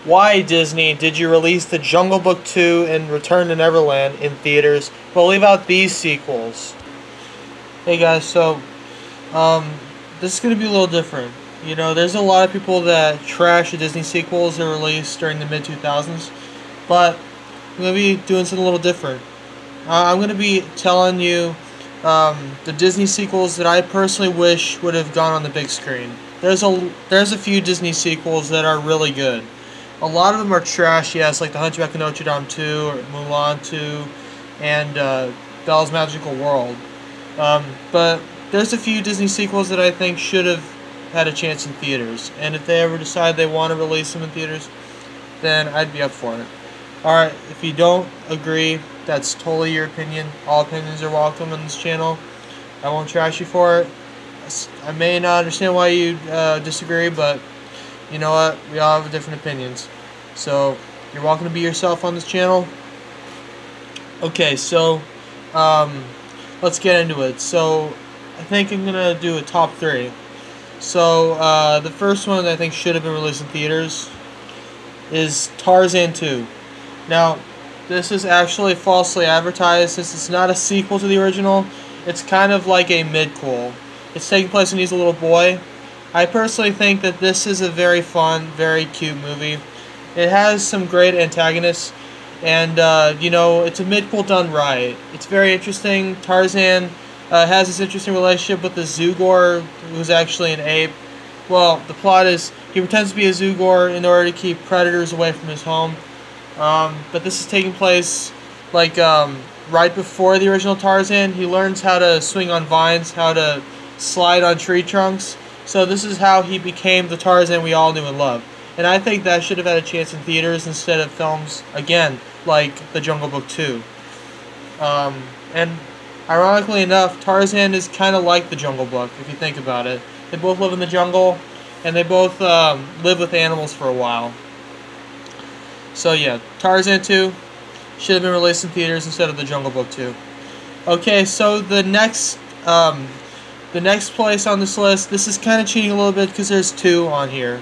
Why, Disney, did you release The Jungle Book 2 and Return to Neverland in theaters, but leave out these sequels? Hey guys, so, this is going to be a little different. You know, there's a lot of people that trash the Disney sequels that were released during the mid-2000s, but I'm going to be doing something a little different. I'm going to be telling you the Disney sequels that I personally wish would have gone on the big screen. There's a few Disney sequels that are really good. A lot of them are trash, yes, like The Hunchback of Notre Dame 2, or Mulan 2, and Belle's Magical World. But there's a few Disney sequels that I think should have had a chance in theaters. And if they ever decide they want to release them in theaters, then I'd be up for it. Alright, if you don't agree, that's totally your opinion. All opinions are welcome on this channel. I won't trash you for it. I may not understand why you disagree, but you know what? We all have different opinions. So, you're welcome to be yourself on this channel. Okay, so, let's get into it. So, I think I'm going to do a top 3. So, the first one that I think should have been released in theaters is Tarzan 2. Now, this is actually falsely advertised since it's not a sequel to the original. It's kind of like a mid-quel. It's taking place when he's a little boy. I personally think that this is a very fun, very cute movie. It has some great antagonists, and, you know, it's a mid-quel done right. It's very interesting. Tarzan has this interesting relationship with the Zugor, who's actually an ape. Well, the plot is he pretends to be a Zugor in order to keep predators away from his home. But this is taking place, like, right before the original Tarzan. He learns how to swing on vines, how to slide on tree trunks. So this is how he became the Tarzan we all knew and loved. And I think that should have had a chance in theaters instead of films, again, like The Jungle Book 2. And ironically enough, Tarzan is kind of like The Jungle Book, if you think about it. They both live in the jungle, and they both live with animals for a while. So yeah, Tarzan 2 should have been released in theaters instead of The Jungle Book 2. Okay, so the next place on this list, this is kind of cheating a little bit because there's 2 on here.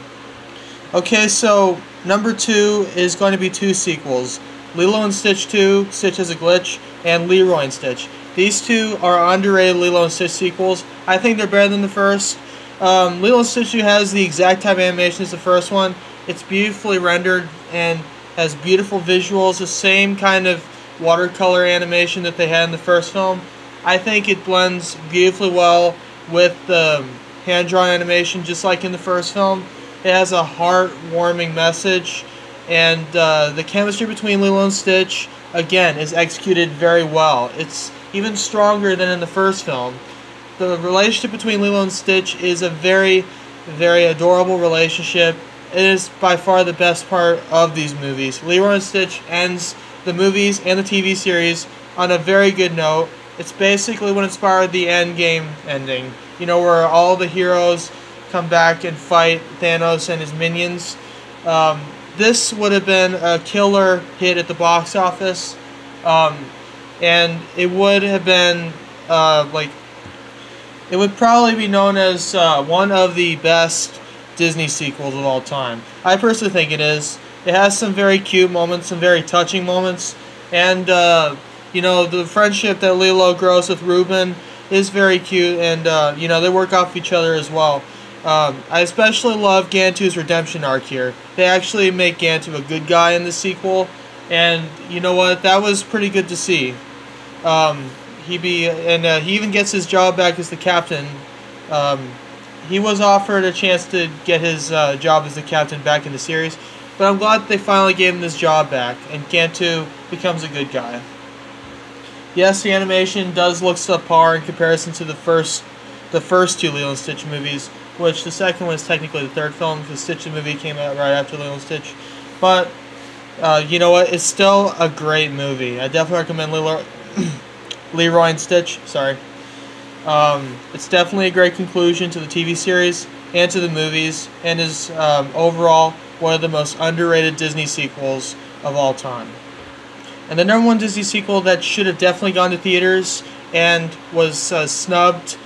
Okay, so number 2 is going to be 2 sequels. Lilo and Stitch 2, Stitch Has a Glitch, and Leroy and Stitch. These 2 are underrated Lilo and Stitch sequels. I think they're better than the first. Lilo and Stitch 2 has the exact type of animation as the first one. It's beautifully rendered and has beautiful visuals, the same kind of watercolor animation that they had in the first film. I think it blends beautifully well with the hand-drawn animation, just like in the first film. It has a heartwarming message, and the chemistry between Lilo and Stitch, again, is executed very well. It's even stronger than in the first film. The relationship between Lilo and Stitch is a very, very adorable relationship. It is by far the best part of these movies. Leroy and Stitch ends the movies and the TV series on a very good note. It's basically what inspired the Endgame ending. You know, where all the heroes come back and fight Thanos and his minions. This would have been a killer hit at the box office. And it would have been, it would probably be known as one of the best Disney sequels of all time. I personally think it is. It has some very cute moments, some very touching moments, and you know, the friendship that Lilo grows with Reuben is very cute, and you know, they work off each other as well. I especially love Gantu's redemption arc here. They actually make Gantu a good guy in the sequel, and you know what? That was pretty good to see. He even gets his job back as the captain. He was offered a chance to get his job as the captain back in the series, but I'm glad they finally gave him this job back, and Gantu becomes a good guy. Yes, the animation does look subpar in comparison to the first 2 Lilo and Stitch movies, which the second one is technically the third film, because Stitch movie came out right after Lilo and Stitch. But, you know what, it's still a great movie. I definitely recommend Leroy and Stitch, sorry. It's definitely a great conclusion to the TV series and to the movies, and is overall one of the most underrated Disney sequels of all time. And the number 1 Disney sequel that should have definitely gone to theaters and was snubbed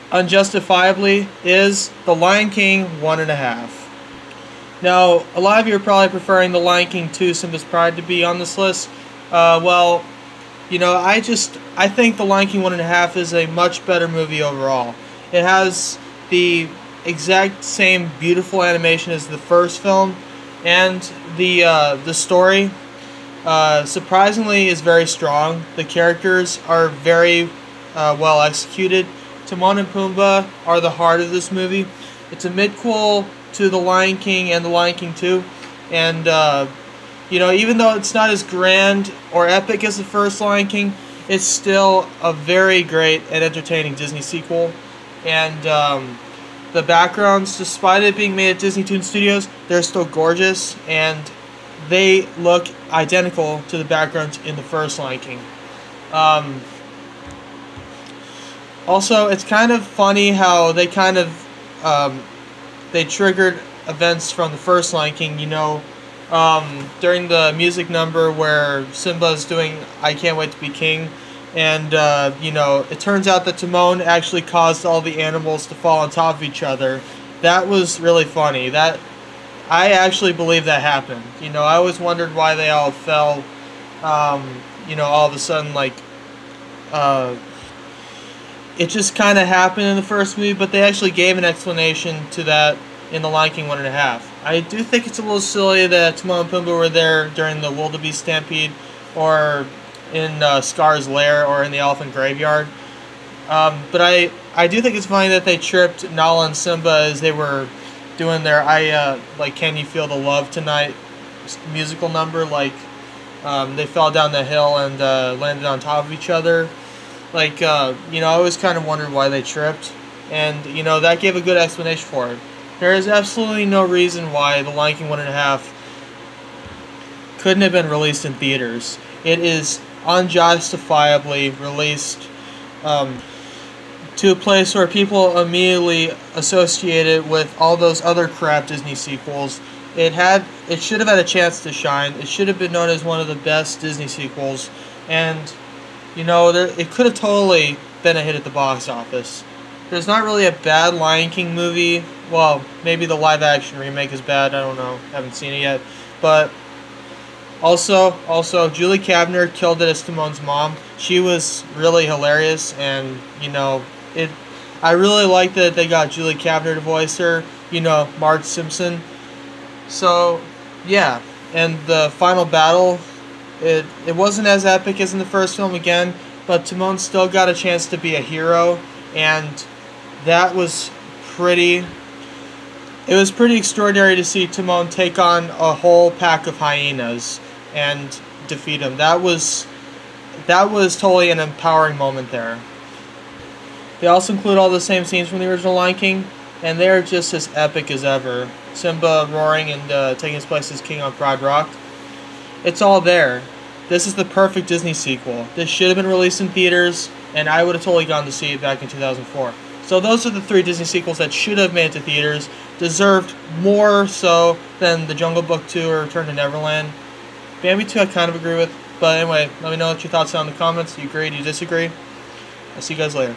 unjustifiably is The Lion King 1.5. Now, a lot of you are probably preferring The Lion King 2, Simba's Pride to be on this list. Well, you know, I think The Lion King 1.5 is a much better movie overall. It has the exact same beautiful animation as the first film, and the story surprisingly is very strong. The characters are very well executed. Timon and Pumbaa are the heart of this movie. It's a midquel to The Lion King and The Lion King 2, and you know, even though it's not as grand or epic as the first Lion King, it's still a very great and entertaining Disney sequel. And the backgrounds, despite it being made at Disney Toon Studios, they're still gorgeous, and they look identical to the backgrounds in the first Lion King. Also, it's kind of funny how they kind of they triggered events from the first Lion King. You know, during the music number where Simba's doing "I Can't Wait to Be King," and you know, it turns out that Timon actually caused all the animals to fall on top of each other. That was really funny. That I actually believe that happened. You know, I always wondered why they all fell. You know, all of a sudden, like, it just kind of happened in the first movie, but they actually gave an explanation to that in The Lion King 1.5. I do think it's a little silly that Timon and Pumbaa were there during the wildebeest stampede, or in Scar's lair, or in the elephant graveyard. But I do think it's funny that they tripped Nala and Simba as they were doing their like Can You Feel the Love Tonight musical number. Like, they fell down the hill and landed on top of each other. Like, you know, I always kind of wondered why they tripped, and you know, that gave a good explanation for it. There is absolutely no reason why The Lion King 1.5 couldn't have been released in theaters. It is unjustifiably released to a place where people immediately associate it with all those other crap Disney sequels. It should have had a chance to shine. It should have been known as one of the best Disney sequels, and you know, it could have totally been a hit at the box office. There's not really a bad Lion King movie. Well, maybe the live-action remake is bad. I don't know. Haven't seen it yet. But also, Julie Kavner killed it as Timon's mom. She was really hilarious, and you know, I really like that they got Julie Kavner to voice her. You know, Marge Simpson. So, yeah. And the final battle, it wasn't as epic as in the first film again, but Timon still got a chance to be a hero, and that was pretty. It was pretty extraordinary to see Timon take on a whole pack of hyenas and defeat them. That was totally an empowering moment there. They also include all the same scenes from the original Lion King, and they're just as epic as ever. Simba roaring and taking his place as king on Pride Rock. It's all there. This is the perfect Disney sequel. This should have been released in theaters, and I would have totally gone to see it back in 2004. So those are the 3 Disney sequels that should have made it to theaters, deserved more so than The Jungle Book 2 or Return to Neverland. Bambi 2 I kind of agree with, but anyway, let me know what your thoughts are in the comments. Do you agree? Do you disagree? I'll see you guys later.